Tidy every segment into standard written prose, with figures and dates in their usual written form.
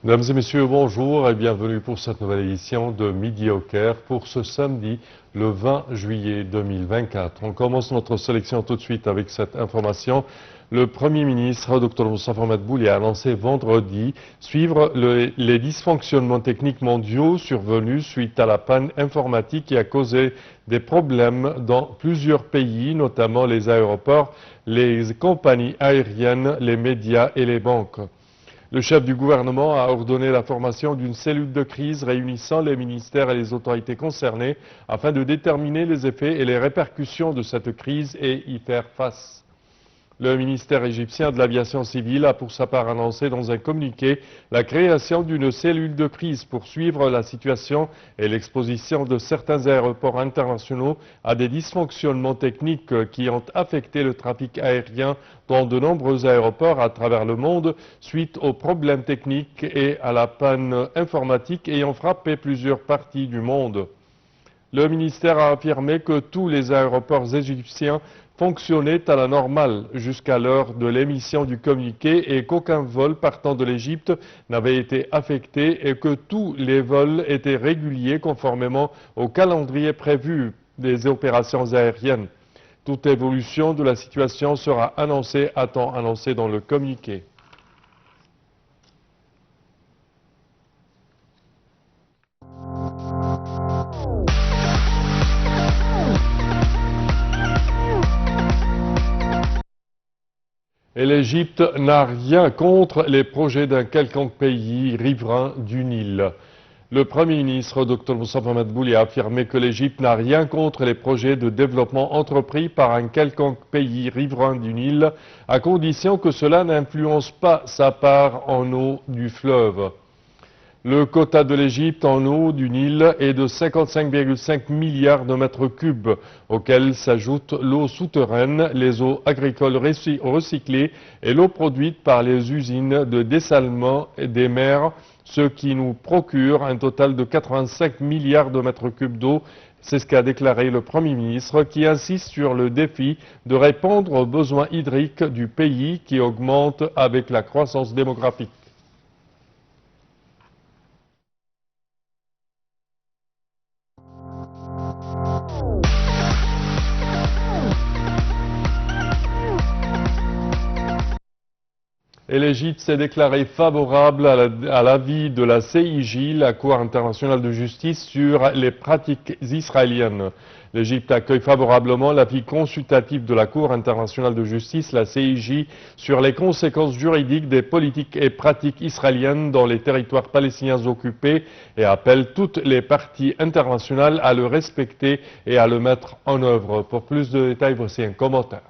Mesdames et messieurs, bonjour et bienvenue pour cette nouvelle édition de Midi au Caire pour ce samedi, le 20 juillet 2024. On commence notre sélection tout de suite avec cette information. Le Premier ministre, Dr Moussa Madbouli, a annoncé vendredi suivre les dysfonctionnements techniques mondiaux survenus suite à la panne informatique qui a causé des problèmes dans plusieurs pays, notamment les aéroports, les compagnies aériennes, les médias et les banques. Le chef du gouvernement a ordonné la formation d'une cellule de crise réunissant les ministères et les autorités concernées afin de déterminer les effets et les répercussions de cette crise et y faire face. Le ministère égyptien de l'aviation civile a pour sa part annoncé dans un communiqué la création d'une cellule de crise pour suivre la situation et l'exposition de certains aéroports internationaux à des dysfonctionnements techniques qui ont affecté le trafic aérien dans de nombreux aéroports à travers le monde suite aux problèmes techniques et à la panne informatique ayant frappé plusieurs parties du monde. Le ministère a affirmé que tous les aéroports égyptiens fonctionnaient à la normale jusqu'à l'heure de l'émission du communiqué et qu'aucun vol partant de l'Égypte n'avait été affecté et que tous les vols étaient réguliers conformément au calendrier prévu des opérations aériennes. Toute évolution de la situation sera annoncée à temps annoncé dans le communiqué. Et l'Égypte n'a rien contre les projets d'un quelconque pays riverain du Nil. Le Premier ministre, Dr Moussa Madbouli, a affirmé que l'Égypte n'a rien contre les projets de développement entrepris par un quelconque pays riverain du Nil, à condition que cela n'influence pas sa part en eau du fleuve. Le quota de l'Égypte en eau du Nil est de 55,5 milliards de mètres cubes, auxquels s'ajoutent l'eau souterraine, les eaux agricoles recyclées et l'eau produite par les usines de dessalement des mers, ce qui nous procure un total de 85 milliards de mètres cubes d'eau. C'est ce qu'a déclaré le Premier ministre, qui insiste sur le défi de répondre aux besoins hydriques du pays qui augmente avec la croissance démographique. Et l'Égypte s'est déclarée favorable à l'avis de la CIJ, la Cour internationale de justice, sur les pratiques israéliennes. L'Égypte accueille favorablement l'avis consultatif de la Cour internationale de justice, la CIJ, sur les conséquences juridiques des politiques et pratiques israéliennes dans les territoires palestiniens occupés et appelle toutes les parties internationales à le respecter et à le mettre en œuvre. Pour plus de détails, voici un commentaire.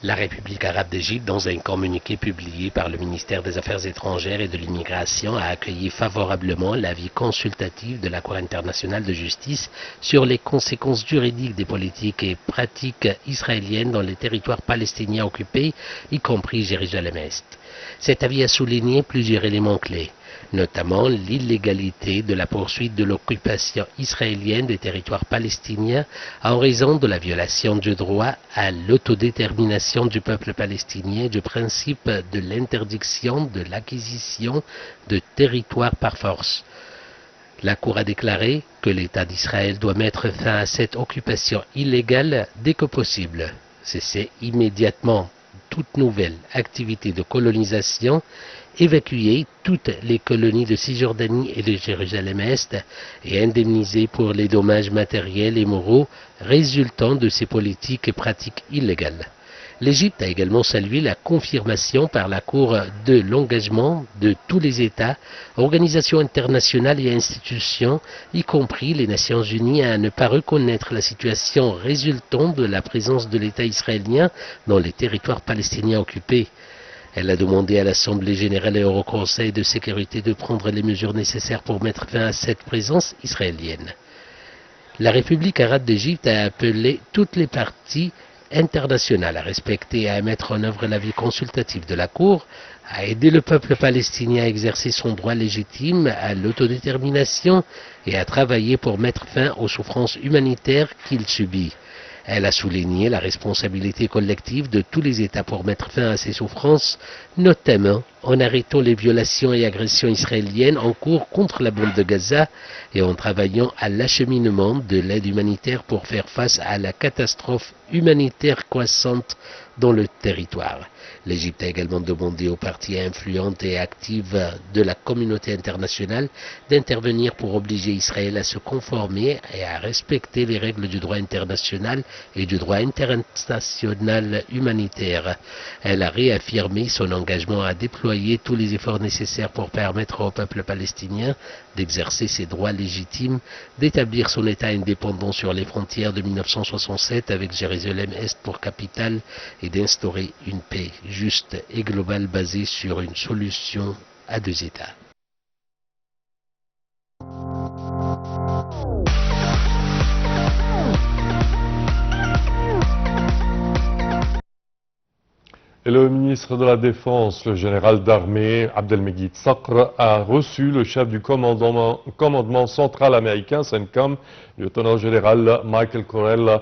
La République arabe d'Égypte, dans un communiqué publié par le ministère des Affaires étrangères et de l'immigration, a accueilli favorablement l'avis consultatif de la Cour internationale de justice sur les conséquences juridiques des politiques et pratiques israéliennes dans les territoires palestiniens occupés, y compris Jérusalem-Est. Cet avis a souligné plusieurs éléments clés, notamment l'illégalité de la poursuite de l'occupation israélienne des territoires palestiniens en raison de la violation du droit à l'autodétermination du peuple palestinien et du principe de l'interdiction de l'acquisition de territoires par force. La Cour a déclaré que l'État d'Israël doit mettre fin à cette occupation illégale dès que possible, cesser immédiatement toute nouvelle activité de colonisation, évacuer toutes les colonies de Cisjordanie et de Jérusalem-Est et indemniser pour les dommages matériels et moraux résultant de ces politiques et pratiques illégales. L'Égypte a également salué la confirmation par la Cour de l'engagement de tous les États, organisations internationales et institutions, y compris les Nations Unies, à ne pas reconnaître la situation résultant de la présence de l'État israélien dans les territoires palestiniens occupés. Elle a demandé à l'Assemblée générale et au Conseil de sécurité de prendre les mesures nécessaires pour mettre fin à cette présence israélienne. La République arabe d'Égypte a appelé toutes les parties internationales à respecter et à mettre en œuvre l'avis consultatif de la Cour, à aider le peuple palestinien à exercer son droit légitime à l'autodétermination et à travailler pour mettre fin aux souffrances humanitaires qu'il subit. Elle a souligné la responsabilité collective de tous les États pour mettre fin à ces souffrances, notamment en arrêtant les violations et agressions israéliennes en cours contre la bande de Gaza et en travaillant à l'acheminement de l'aide humanitaire pour faire face à la catastrophe humanitaire croissante dans le territoire. L'Égypte a également demandé aux parties influentes et actives de la communauté internationale d'intervenir pour obliger Israël à se conformer et à respecter les règles du droit international et du droit international humanitaire. Elle a réaffirmé son engagement à déployer tous les efforts nécessaires pour permettre au peuple palestinien d'exercer ses droits légitimes, d'établir son État indépendant sur les frontières de 1967 avec Jérusalem-Est pour capitale et d'instaurer une paix juste et globale basée sur une solution à deux États. Et le ministre de la Défense, le général d'armée Abdelmegid Sakr, a reçu le chef du commandement central américain, CENTCOM, le lieutenant général Michael Corell,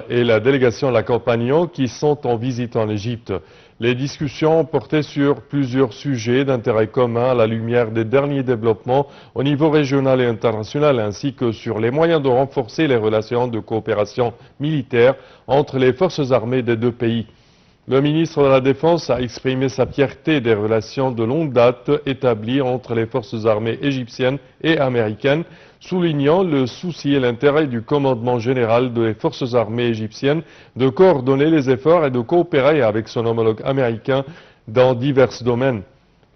et la délégation de la Compagnon qui sont en visite en Égypte. Les discussions portaient sur plusieurs sujets d'intérêt commun à la lumière des derniers développements au niveau régional et international, ainsi que sur les moyens de renforcer les relations de coopération militaire entre les forces armées des deux pays. Le ministre de la Défense a exprimé sa fierté des relations de longue date établies entre les forces armées égyptiennes et américaines, soulignant le souci et l'intérêt du commandement général des forces armées égyptiennes de coordonner les efforts et de coopérer avec son homologue américain dans divers domaines.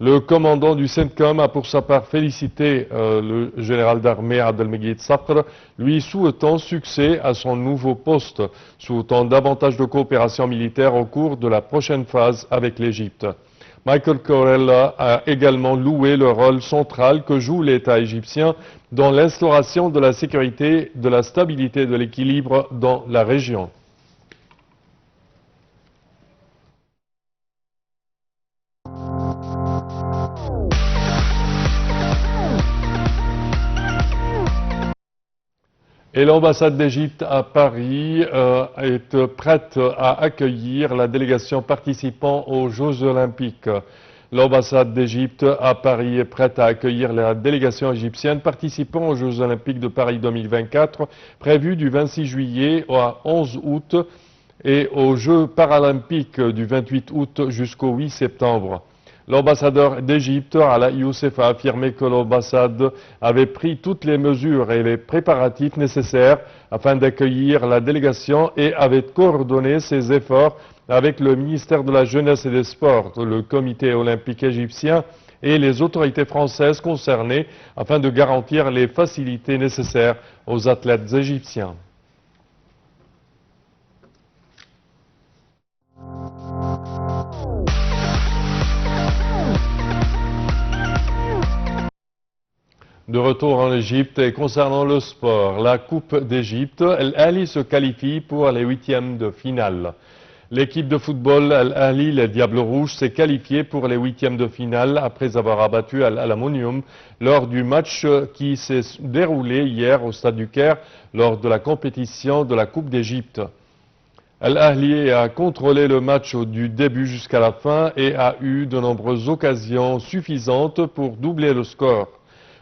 Le commandant du CENTCOM a pour sa part félicité le général d'armée Abdelmegid Sakr, lui souhaitant succès à son nouveau poste, souhaitant davantage de coopération militaire au cours de la prochaine phase avec l'Égypte. Michael Corell a également loué le rôle central que joue l'État égyptien dans l'instauration de la sécurité, de la stabilité et de l'équilibre dans la région. Et l'ambassade d'Égypte à Paris est prête à accueillir la délégation participant aux Jeux Olympiques. L'ambassade d'Égypte à Paris est prête à accueillir la délégation égyptienne participant aux Jeux Olympiques de Paris 2024, prévus du 26 juillet au 11 août et aux Jeux Paralympiques du 28 août jusqu'au 8 septembre. L'ambassadeur d'Égypte, Ala Youssef, a affirmé que l'ambassade avait pris toutes les mesures et les préparatifs nécessaires afin d'accueillir la délégation et avait coordonné ses efforts avec le ministère de la Jeunesse et des Sports, le comité olympique égyptien et les autorités françaises concernées afin de garantir les facilités nécessaires aux athlètes égyptiens. De retour en Égypte et concernant le sport, la Coupe d'Égypte, Al Ahly se qualifie pour les huitièmes de finale. L'équipe de football Al Ahly, les Diables Rouges, s'est qualifiée pour les huitièmes de finale après avoir abattu Al Aluminium lors du match qui s'est déroulé hier au Stade du Caire lors de la compétition de la Coupe d'Égypte. Al Ahly a contrôlé le match du début jusqu'à la fin et a eu de nombreuses occasions suffisantes pour doubler le score.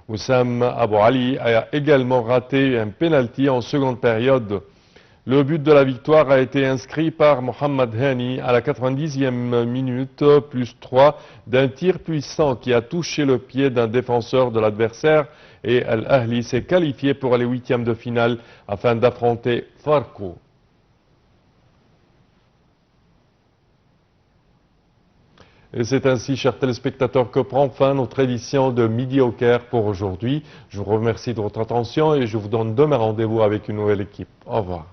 Oussam Abou Ali a également raté un penalty en seconde période. Le but de la victoire a été inscrit par Mohamed Hani à la 90e minute, plus 3, d'un tir puissant qui a touché le pied d'un défenseur de l'adversaire et Al Ahly s'est qualifié pour les huitièmes de finale afin d'affronter Farko. Et c'est ainsi, chers téléspectateurs, que prend fin notre édition de Midi au Caire pour aujourd'hui. Je vous remercie de votre attention et je vous donne demain rendez-vous avec une nouvelle équipe. Au revoir.